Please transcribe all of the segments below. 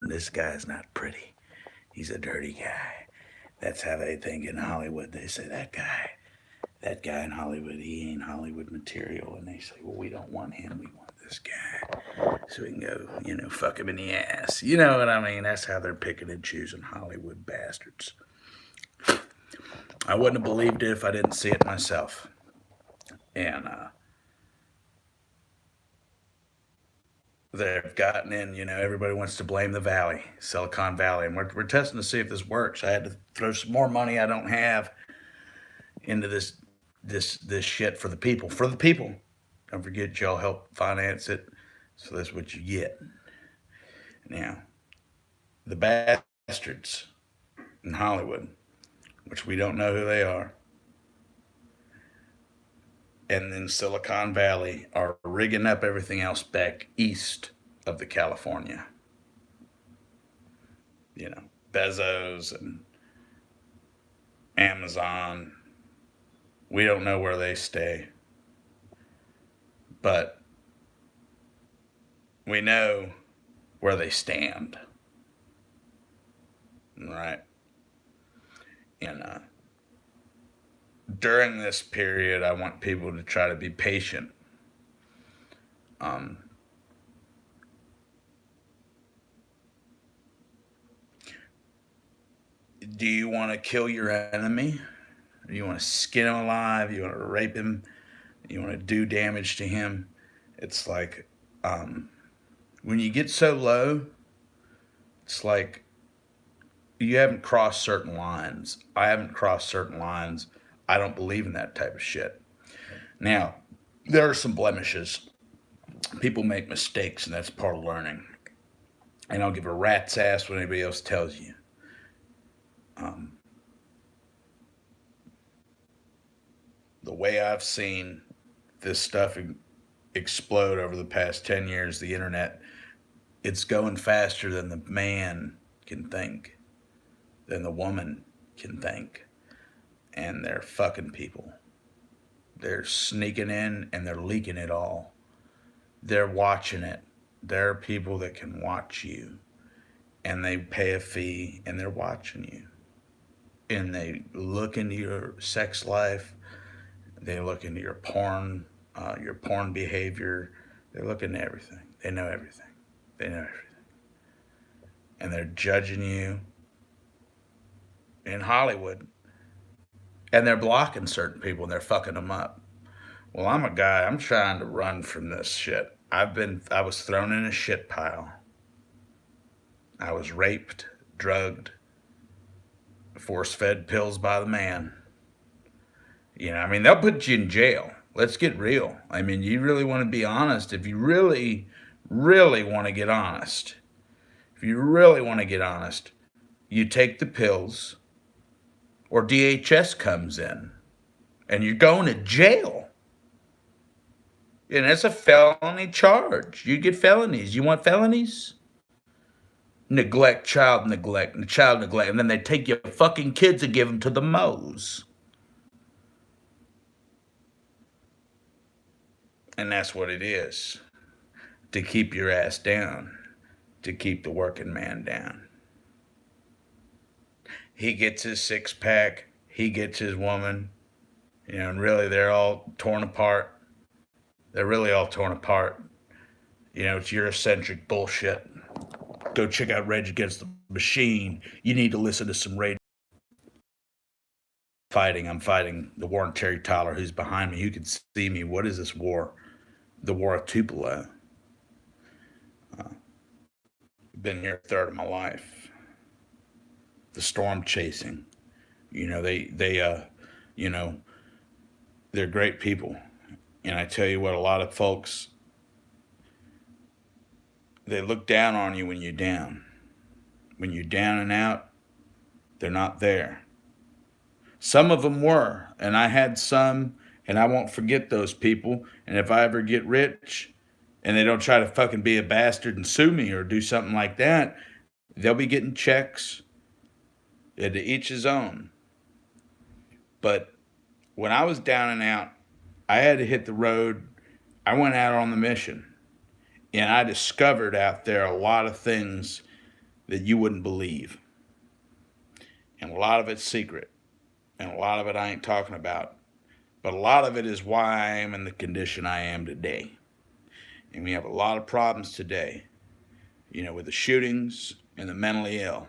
This guy's not pretty. He's a dirty guy. That's how they think in Hollywood. They say that guy in Hollywood, he ain't Hollywood material. And they say, well, we don't want him. We want this guy. So we can go, fuck him in the ass. You know what I mean? That's how they're picking and choosing Hollywood bastards. I wouldn't have believed it if I didn't see it myself. And they've gotten in, everybody wants to blame the Valley, Silicon Valley. And we're testing to see if this works. I had to throw some more money I don't have into this shit for the people. For the people. Don't forget y'all help finance it. So that's what you get. Now, the bastards in Hollywood, which we don't know who they are, and then Silicon Valley are rigging up everything else back east of the California. Bezos and Amazon. We don't know where they stay, but we know where they stand. Right? And during this period, I want people to try to be patient. Um, do you want to kill your enemy? Do you want to skin him alive? You want to rape him? You want to do damage to him? It's like um, when you get so low, it's like you haven't crossed certain lines. I haven't crossed certain lines. I don't believe in that type of shit. Now, there are some blemishes. People make mistakes, and that's part of learning. And I'll give a rat's ass what anybody else tells you. Um, the way I've seen this stuff explode over the past 10 years, the internet, it's going faster than the man can think, than the woman can think. And they're fucking people. They're sneaking in and they're leaking it all. They're watching it. There are people that can watch you and they pay a fee and they're watching you. And they look into your sex life, they look into your porn behavior, they look into everything. They know everything. They know everything. And they're judging you in Hollywood and they're blocking certain people and they're fucking them up. Well, I'm a guy, I'm trying to run from this shit. I was thrown in a shit pile. I was raped, drugged, force fed pills by the man. I mean, they'll put you in jail. Let's get real. I mean, you really want to be honest. If you really, really want to get honest, if you really want to get honest, you take the pills or DHS comes in and you're going to jail. And that's a felony charge. You get felonies. You want felonies? Child neglect, and then they take your fucking kids and give them to the mows. And that's what it is. To keep your ass down, to keep the working man down. He gets his six pack, he gets his woman, and really they're all torn apart. They're really all torn apart. It's Eurocentric bullshit. Go check out Rage Against the Machine. You need to listen to some Rage. I'm fighting the war on Terry Tyler, who's behind me. You can see me. What is this war? The War of Tupelo. Been here a third of my life. The storm chasing. You know, they're great people. And I tell you what, a lot of folks, they look down on you when you're down. When you're down and out, they're not there. Some of them were, and I had some, and I won't forget those people. And if I ever get rich and they don't try to fucking be a bastard and sue me or do something like that, they'll be getting checks. And to each his own. But when I was down and out, I had to hit the road. I went out on the mission. And I discovered out there a lot of things that you wouldn't believe. And a lot of it's secret. And a lot of it I ain't talking about. But a lot of it is why I am in the condition I am today. And we have a lot of problems today, with the shootings and the mentally ill.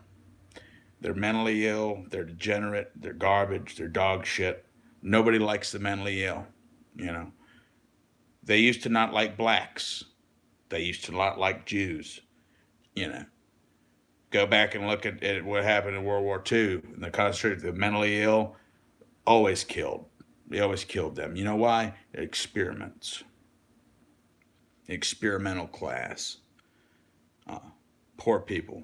They're mentally ill, they're degenerate, they're garbage, they're dog shit. Nobody likes the mentally ill, you know. They used to not like blacks. They used to not like Jews, you know. Go back and look at what happened in World War II. And the concentration, the mentally ill, always killed. They always killed them. You know why? Experiments. Experimental class. Uh, Poor people.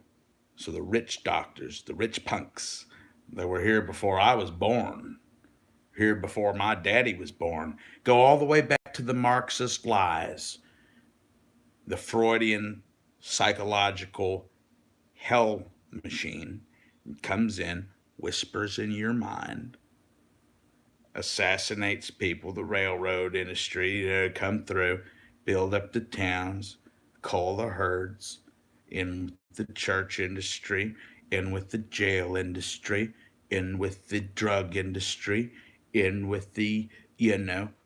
So the rich doctors, the rich punks that were here before I was born, here before my daddy was born, go all the way back to the Marxist lies, the Freudian psychological hell machine comes in, whispers in your mind, assassinates people, the railroad industry, come through, build up the towns, cull the herds, in with the church industry, in with the jail industry, in with the drug industry, in with the,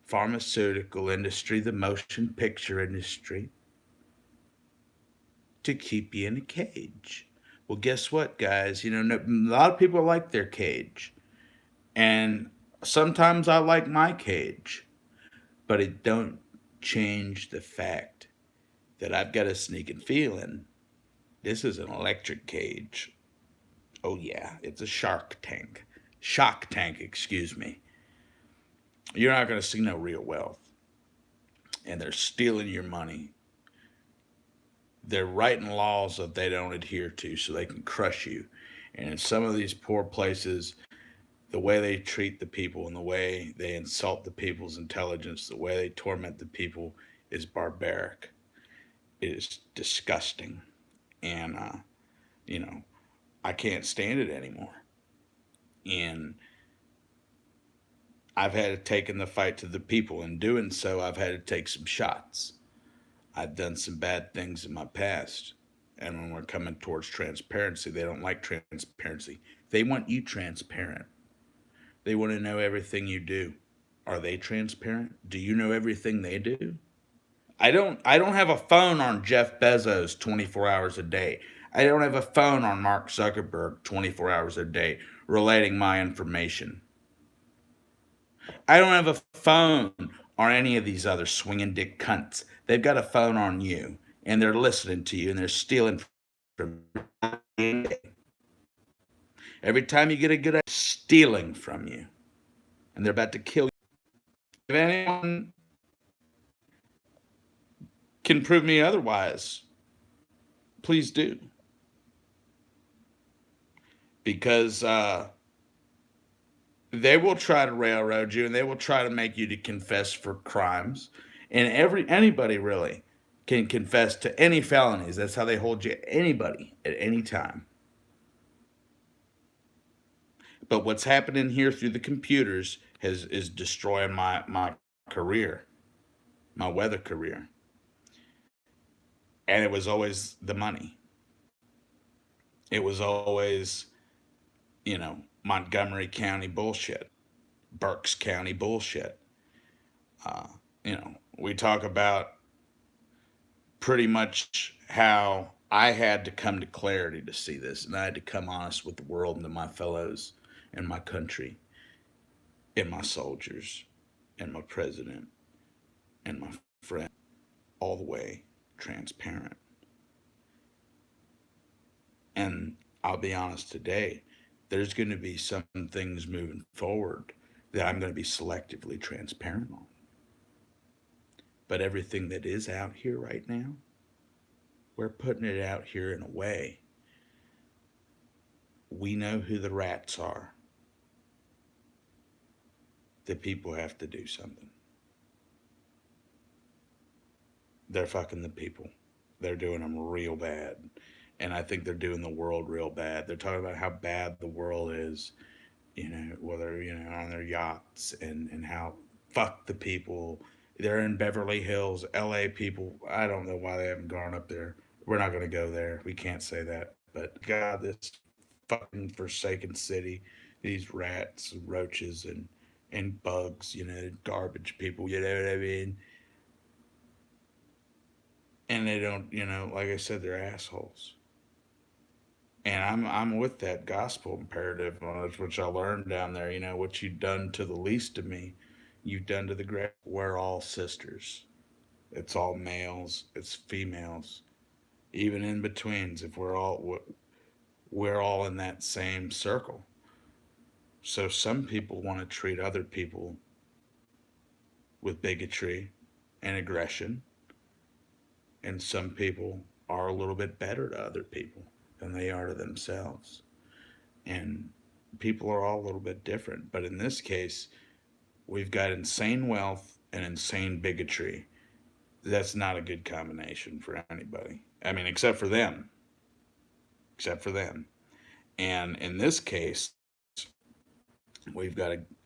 pharmaceutical industry, the motion picture industry, to keep you in a cage. Well, guess what, guys? A lot of people like their cage. And sometimes I like my cage, but it don't change the fact that I've got a sneaking feeling this is an electric cage. Oh yeah, it's a shark tank. Shock tank, excuse me. You're not going to see no real wealth. And they're stealing your money. They're writing laws that they don't adhere to so they can crush you. And in some of these poor places, the way they treat the people and the way they insult the people's intelligence, the way they torment the people is barbaric. It is disgusting. And, you know, I can't stand it anymore. And I've had to take in the fight to the people. In doing so, I've had to take some shots. I've done some bad things in my past. And when we're coming towards transparency, they don't like transparency. They want you transparent. They want to know everything you do. Are they transparent? Do you know everything they do? I don't have a phone on Jeff Bezos 24 hours a day. I don't have a phone on Mark Zuckerberg 24 hours a day relating my information. I don't have a phone on any of these other swinging dick cunts. They've got a phone on you and they're listening to you and they're stealing from you. Every time you get a good idea, stealing from you and they're about to kill you. If anyone can prove me otherwise, please do. Because they will try to railroad you and they will try to make you to confess for crimes. And anybody really can confess to any felonies. That's how they hold you, anybody at any time. But what's happening here through the computers is destroying my career, my weather career. And it was always the money. It was always, Montgomery County bullshit, Berks County bullshit. Uh, we talk about pretty much how I had to come to clarity to see this, and I had to come honest with the world and to my fellows and my country and my soldiers and my president and my friend, all the way transparent. And I'll be honest today, there's going to be some things moving forward that I'm going to be selectively transparent on. But everything that is out here right now, we're putting it out here in a way. We know who the rats are. The people have to do something. They're fucking the people. They're doing them real bad. And I think they're doing the world real bad. They're talking about how bad the world is, whether, on their yachts and how fuck the people. They're in Beverly Hills, LA people. I don't know why they haven't gone up there. We're not going to go there. We can't say that. But God, this fucking forsaken city, these rats and roaches and bugs, garbage people, you know what I mean? And they don't, like I said, they're assholes. And I'm with that gospel imperative on it, which I learned down there. What you've done to the least of me, you've done to the great. We're all sisters. It's all males. It's females. Even in betweens. If we're all in that same circle. So some people want to treat other people with bigotry and aggression, and some people are a little bit better to other people than they are to themselves. And people are all a little bit different. But in this case, we've got insane wealth and insane bigotry. That's not a good combination for anybody. I mean, except for them. Except for them. And in this case, we've got